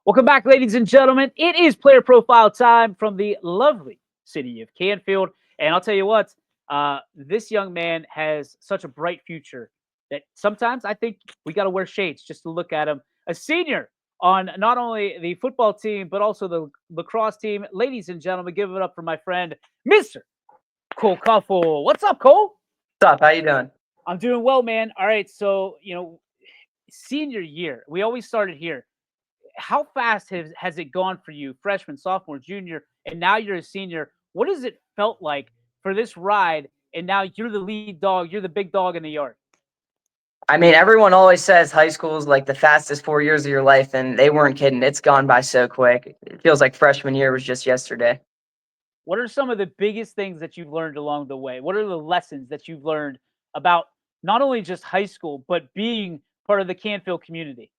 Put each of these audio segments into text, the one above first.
Welcome back, ladies and gentlemen. It is player profile time from the lovely city of Canfield. And I'll tell you what, this young man has such a bright future that sometimes I think we got to wear shades just to look at him. A senior on not only the football team, but also the lacrosse team. Ladies and gentlemen, give it up for my friend, Mr. Cole Cuffle. What's up, Cole? What's up? How you doing? I'm doing well, man. All right. So, senior year, we always started here. How fast has it gone for you, freshman, sophomore, junior, and now you're a senior? What has it felt like for this ride? And now you're the lead dog, you're the big dog in the yard. I mean, everyone always says high school is like the fastest 4 years of your life, and they weren't kidding. It's gone by so quick. It feels like freshman year was just yesterday. What are some of the biggest things that you've learned along the way? What are the lessons that you've learned about not only just high school, but being part of the Canfield community?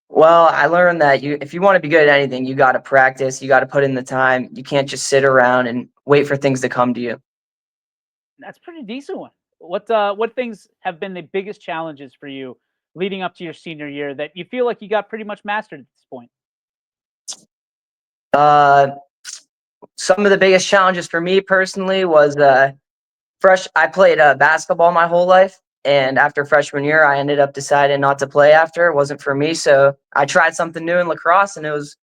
Well, I learned that if you want to be good at anything, you got to practice. You got to put in the time. You can't just sit around and wait for things to come to you. That's pretty decent one. What things have been the biggest challenges for you leading up to your senior year that you feel like you got pretty much mastered at this point? Uh, some of the biggest challenges for me personally was I played basketball my whole life, and after freshman year, I ended up deciding not to play after. It wasn't for me, so I tried something new in lacrosse, and it was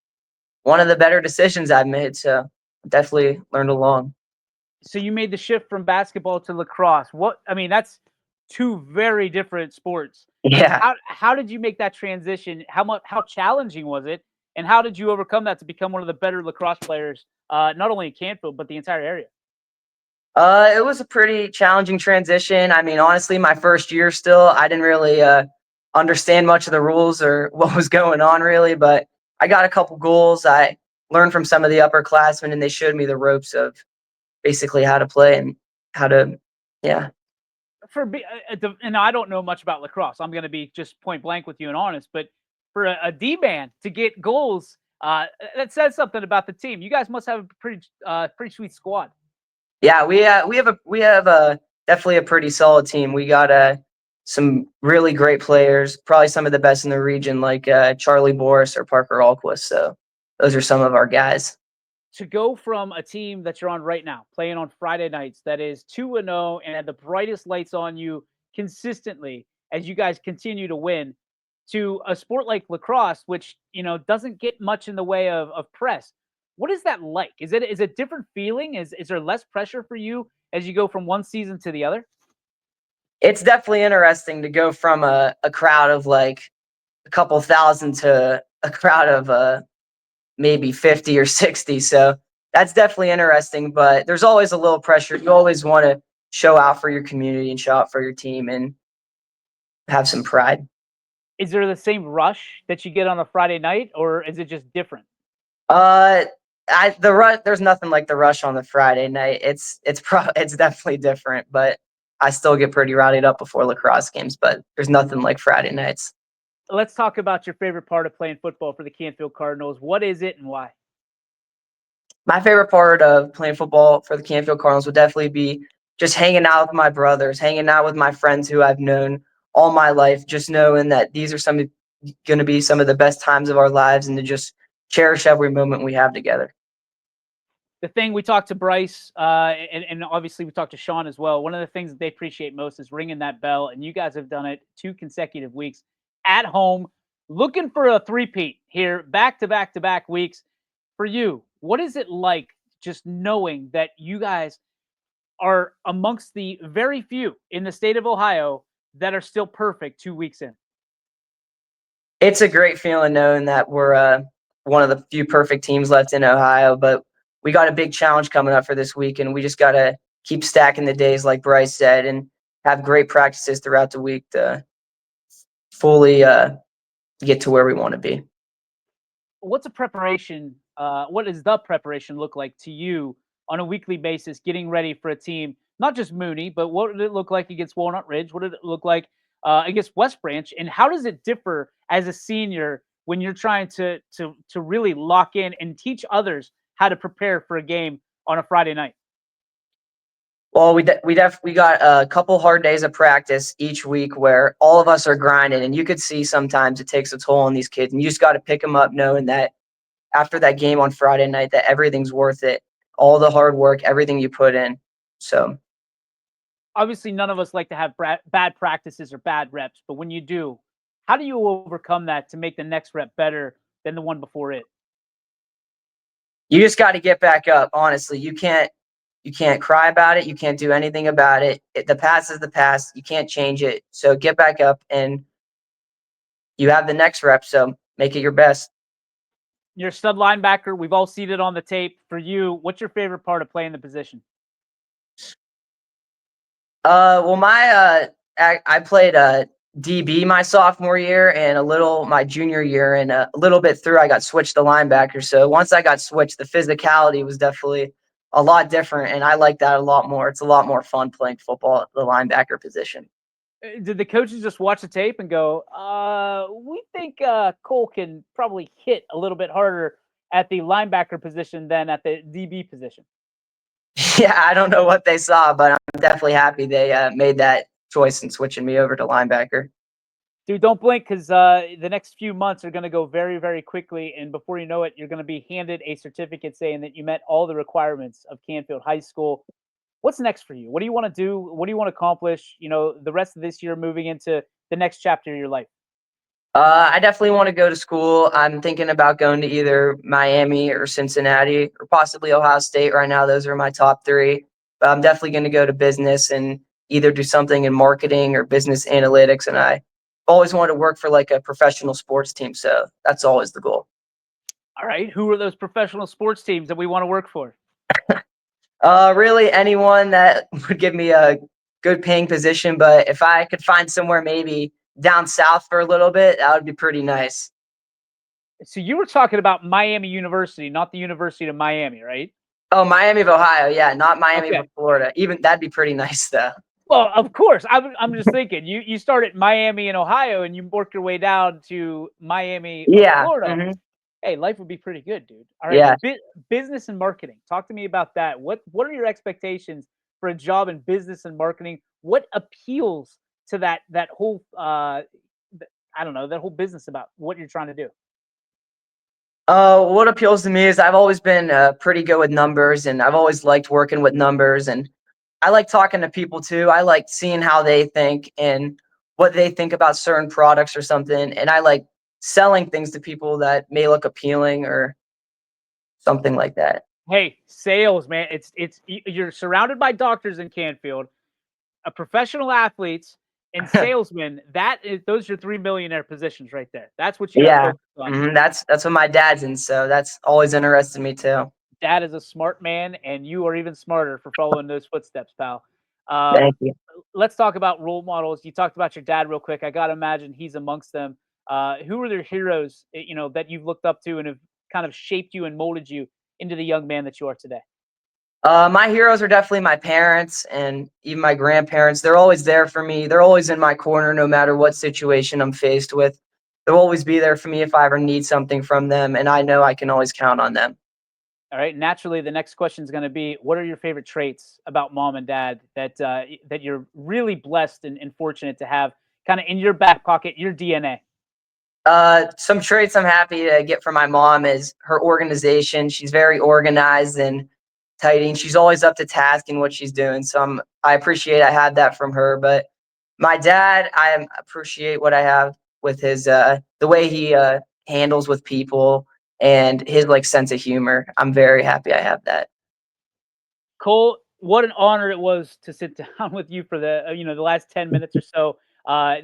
one of the better decisions I've made. So definitely learned along. So you made the shift from basketball to lacrosse. That's two very different sports. Yeah. How did you make that transition? How challenging was it? And how did you overcome that to become one of the better lacrosse players, not only in Canfield but the entire area? It was a pretty challenging transition. I mean, honestly, my first year still, I didn't really understand much of the rules or what was going on really, but I got a couple goals. I learned from some of the upperclassmen, and they showed me the ropes of basically how to play and how to, yeah. And I don't know much about lacrosse. I'm going to be just point blank with you and honest. But for a D man to get goals, that says something about the team. You guys must have a pretty sweet squad. Yeah, we have a definitely a pretty solid team. We got some really great players, probably some of the best in the region, like Charlie Boris or Parker Alquist. So those are some of our guys. To go from a team that you're on right now, playing on Friday nights, that is 2-0 and had the brightest lights on you consistently as you guys continue to win, to a sport like lacrosse, which doesn't get much in the way of press. What is that like? Is it a different feeling? Is there less pressure for you as you go from one season to the other? It's definitely interesting to go from a crowd of like a couple thousand to a crowd of maybe 50 or 60. So that's definitely interesting, but there's always a little pressure. You always want to show out for your community and show out for your team and have some pride. Is there the same rush that you get on a Friday night, or is it just different? Uh, there's nothing like the rush on the Friday night. It's definitely different, but I still get pretty rowdied up before lacrosse games. But there's nothing like Friday nights. Let's talk about your favorite part of playing football for the Canfield Cardinals. What is it and why? My favorite part of playing football for the Canfield Cardinals would definitely be just hanging out with my brothers, hanging out with my friends who I've known all my life, just knowing that these are going to be some of the best times of our lives, and to just cherish every moment we have together. The thing we talked to Bryce, and obviously we talked to Sean as well. One of the things that they appreciate most is ringing that bell, and you guys have done it 2 consecutive weeks at home, looking for a three-peat here, back to back to back weeks. For you, what is it like just knowing that you guys are amongst the very few in the state of Ohio that are still perfect 2 weeks in? It's a great feeling knowing that we're one of the few perfect teams left in Ohio, but we got a big challenge coming up for this week, and we just got to keep stacking the days, like Bryce said, and have great practices throughout the week to fully get to where we want to be. What's a preparation? What does the preparation look like to you on a weekly basis, getting ready for a team, not just Mooney, but what did it look like against Walnut Ridge? What did it look like against West Branch? And how does it differ as a senior when you're trying to really lock in and teach others how to prepare for a game on a Friday night? Well, we got a couple hard days of practice each week where all of us are grinding, and you could see sometimes it takes a toll on these kids, and you just got to pick them up knowing that after that game on Friday night that everything's worth it, all the hard work, everything you put in. So Obviously, none of us like to have bad practices or bad reps, but when you do, how do you overcome that to make the next rep better than the one before it? you just got to get back up. Honestly, you can't cry about it. You can't do anything about it. The past is the past. You can't change it. So get back up, and you have the next rep. So make it your best. You're a stud linebacker. We've all seen it on the tape. For you, what's your favorite part of playing the position? Well, I played DB my sophomore year and a little my junior year, and a little bit through I got switched to linebacker. So once I got switched, the physicality was definitely a lot different, and I like that a lot more. It's a lot more fun playing football at the linebacker position. Did the coaches just watch the tape and go, we think Cole can probably hit a little bit harder at the linebacker position than at the DB position? Yeah, I don't know what they saw, but I'm definitely happy they made that choice and switching me over to linebacker. Dude, don't blink because the next few months are going to go very, very quickly. And before you know it, you're going to be handed a certificate saying that you met all the requirements of Canfield High School. What's next for you? What do you want to do? What do you want to accomplish? The rest of this year, moving into the next chapter of your life. I definitely want to go to school. I'm thinking about going to either Miami or Cincinnati or possibly Ohio State right now. Those are my top three. But I'm definitely going to go to business and either do something in marketing or business analytics. And I always wanted to work for like a professional sports team. So that's always the goal. All right. Who are those professional sports teams that we want to work for? Really anyone that would give me a good paying position. But if I could find somewhere maybe down south for a little bit, that would be pretty nice. So you were talking about Miami University, not the University of Miami, right? Oh, Miami of Ohio, yeah, not Miami Okay. of Florida. Even that'd be pretty nice though. Well, of course. I'm just thinking you start at Miami in Ohio and you work your way down to Miami of Yeah, Florida. mhm, Hey, life would be pretty good, dude. All right, yeah. business and marketing. Talk to me about that. What are your expectations for a job in business and marketing? What appeals to that whole I don't know, that whole business about what you're trying to do? What appeals to me is I've always been pretty good with numbers, and I've always liked working with numbers, and I like talking to people too. I like seeing how they think and what they think about certain products or something, and I like selling things to people that may look appealing or something like that. Hey, sales, man. You're surrounded by doctors in Canfield, professional athletes, and salesmen. Those are 3 millionaire positions right there. That's what you got to Yeah, focus on. that's what my dad's in, so that's always interested me too. Dad is a smart man, and you are even smarter for following those footsteps, pal. Thank you. Let's talk about role models. You talked about your dad real quick. I gotta imagine he's amongst them. Who are their heroes, that you've looked up to and have kind of shaped you and molded you into the young man that you are today? My heroes are definitely my parents and even my grandparents. They're always there for me. They're always in my corner no matter what situation I'm faced with. They'll always be there for me if I ever need something from them, and I know I can always count on them. All right. Naturally, the next question is going to be, what are your favorite traits about mom and dad that you're really blessed and fortunate to have, kind of in your back pocket, your DNA? Some traits I'm happy to get from my mom is her organization. She's very organized and tidy, and she's always up to task in what she's doing. So I appreciate I had that from her. But my dad, appreciate what I have with his the way he handles with people and his like sense of humor. I'm very happy I have that. Cole, what an honor it was to sit down with you for the last 10 minutes or so.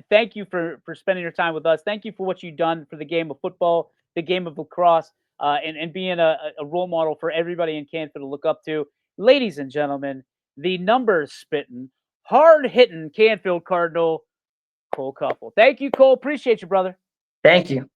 Thank you for spending your time with us. Thank you for what you've done for the game of football, the game of lacrosse, and being a role model for everybody in Canfield to look up to. Ladies and gentlemen, the numbers spitting, hard hitting Canfield Cardinal, Cole Cuffle. Thank you, Cole. Appreciate you, brother. Thank you.